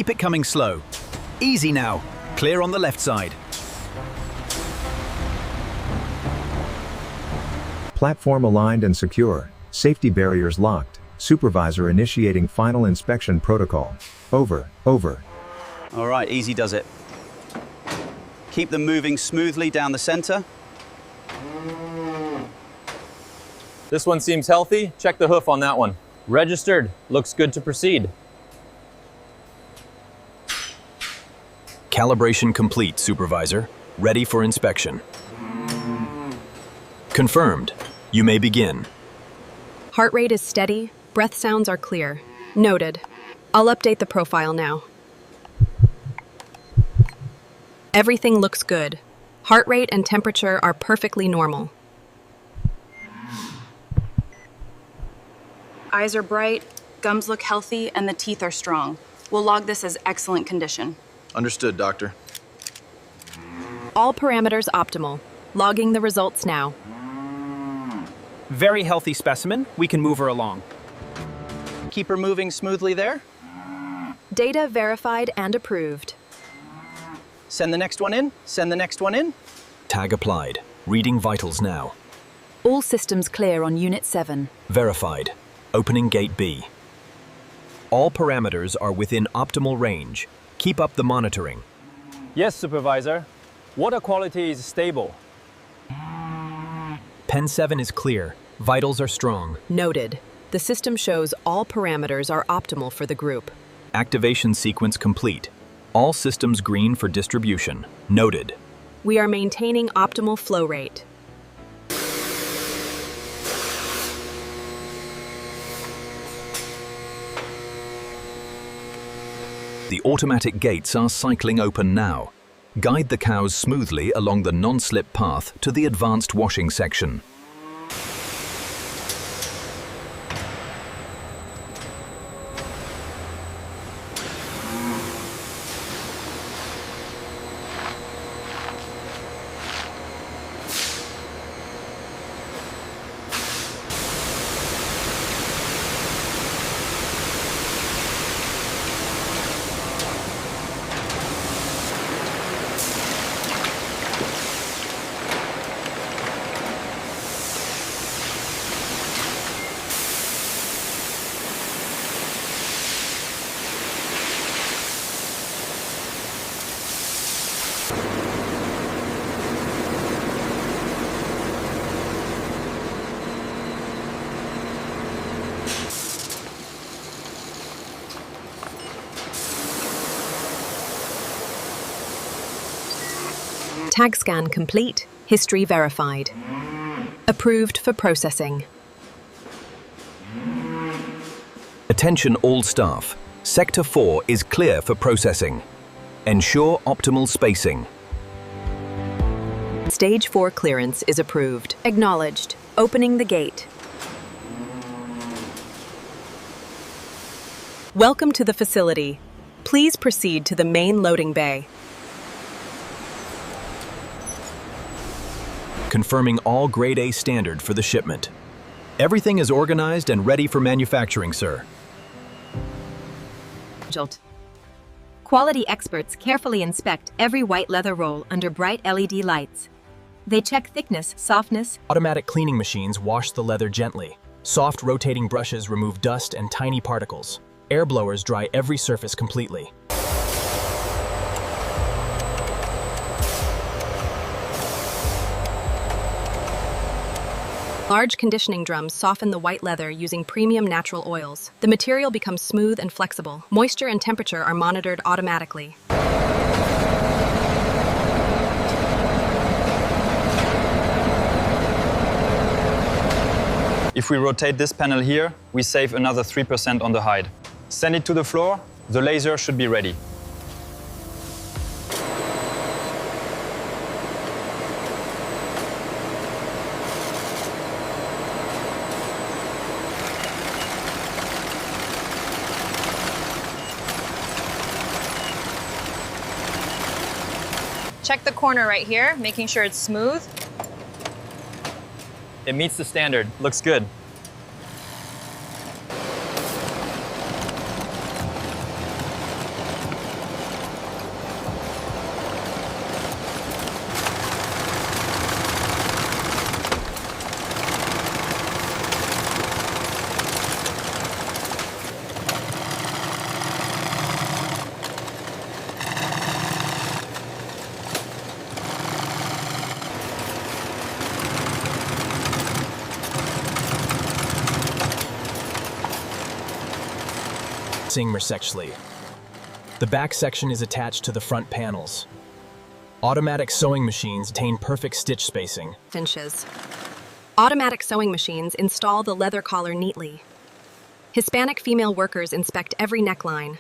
Keep it coming slow. Easy now. Clear on the left side. Platform aligned and secure. Safety barriers locked. Supervisor initiating final inspection protocol. Over. All right, easy does it. Keep them moving smoothly down the center. This one seems healthy. Check the hoof on that one. Registered. Looks good to proceed. Calibration complete, Supervisor. Ready for inspection. Confirmed. You may begin. Heart rate is steady. Breath sounds are clear. Noted. I'll update the profile now. Everything looks good. Heart rate and temperature are perfectly normal. Eyes are bright, gums look healthy, and the teeth are strong. We'll log this as excellent condition. Understood, Doctor. All parameters optimal. Logging the results now. Very healthy specimen. We can move her along. Keep her moving smoothly there. Data verified and approved. Send the next one in. Send the next one in. Tag applied. Reading vitals now. All systems clear on Unit 7. Verified. Opening Gate B. All parameters are within optimal range. Keep up the monitoring. Yes, Supervisor. Water quality is stable. Pen 7 is clear. Vitals are strong. Noted. The system shows all parameters are optimal for the group. Activation sequence complete. All systems green for distribution. Noted. We are maintaining optimal flow rate. The automatic gates are cycling open now. Guide the cows smoothly along the non-slip path to the advanced washing section. Tag scan complete. History verified. Approved for processing. Attention all staff. Sector 4 is clear for processing. Ensure optimal spacing. Stage 4 clearance is approved. Acknowledged. Opening the gate. Welcome to the facility. Please proceed to the main loading bay. Confirming all Grade A standard for the shipment. Everything is organized and ready for manufacturing, sir. Quality experts carefully inspect every white leather roll under bright LED lights. They check thickness, softness. Automatic cleaning machines wash the leather gently. Soft rotating brushes remove dust and tiny particles. Air blowers dry every surface completely. Large conditioning drums soften the white leather using premium natural oils. The material becomes smooth and flexible. Moisture and temperature are monitored automatically. If we rotate this panel here, we save another 3% on the hide. Send it to the floor, the laser should be ready. Check the corner right here, making sure it's smooth. It meets the standard. Looks good. Singmersexually. The back section is attached to the front panels. Automatic sewing machines attain perfect stitch spacing. Inches. Automatic sewing machines install the leather collar neatly. Hispanic female workers inspect every neckline.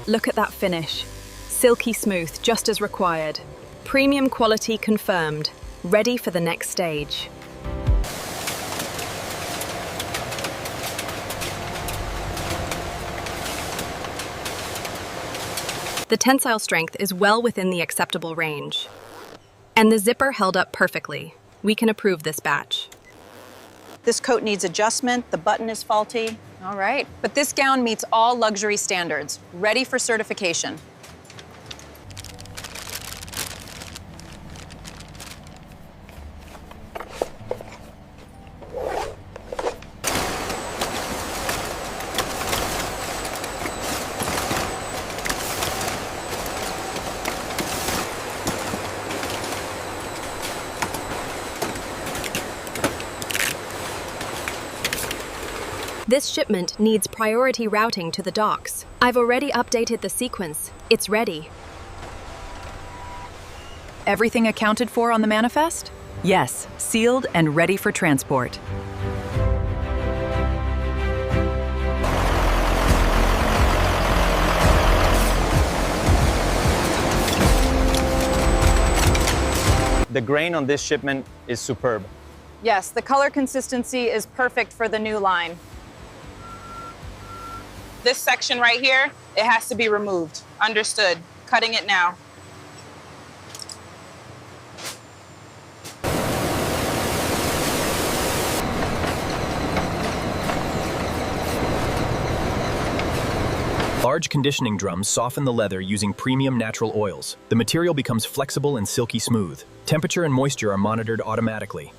Look at that finish. Silky smooth, just as required. Premium quality confirmed. Ready for the next stage. The tensile strength is well within the acceptable range. And the zipper held up perfectly. We can approve this batch. This coat needs adjustment, the button is faulty. All right, but this gown meets all luxury standards, ready for certification. This shipment needs priority routing to the docks. I've already updated the sequence. It's ready. Everything accounted for on the manifest? Yes, sealed and ready for transport. The grain on this shipment is superb. Yes, the color consistency is perfect for the new line. This section right here, it has to be removed. Understood. Cutting it now. Large conditioning drums soften the leather using premium natural oils. The material becomes flexible and silky smooth. Temperature and moisture are monitored automatically.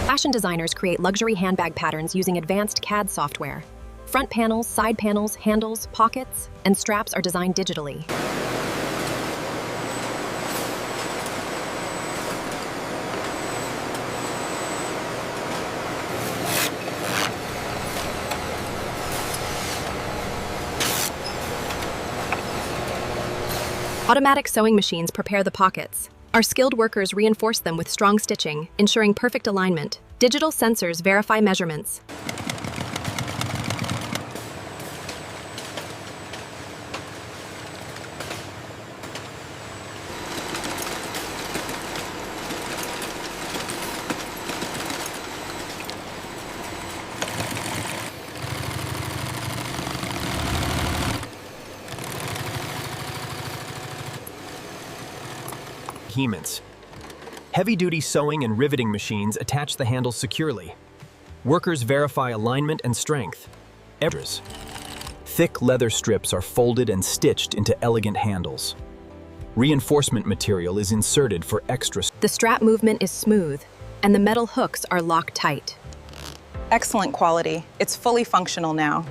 Fashion designers create luxury handbag patterns using advanced CAD software. Front panels, side panels, handles, pockets, and straps are designed digitally. Automatic sewing machines prepare the pockets. Our skilled workers reinforce them with strong stitching, ensuring perfect alignment. Digital sensors verify measurements. Hements. Heavy-duty sewing and riveting machines attach the handles securely. Workers verify alignment and strength. Thick leather strips are folded and stitched into elegant handles. Reinforcement material is inserted for extra. The strap movement is smooth, and the metal hooks are locked tight. Excellent quality. It's fully functional now.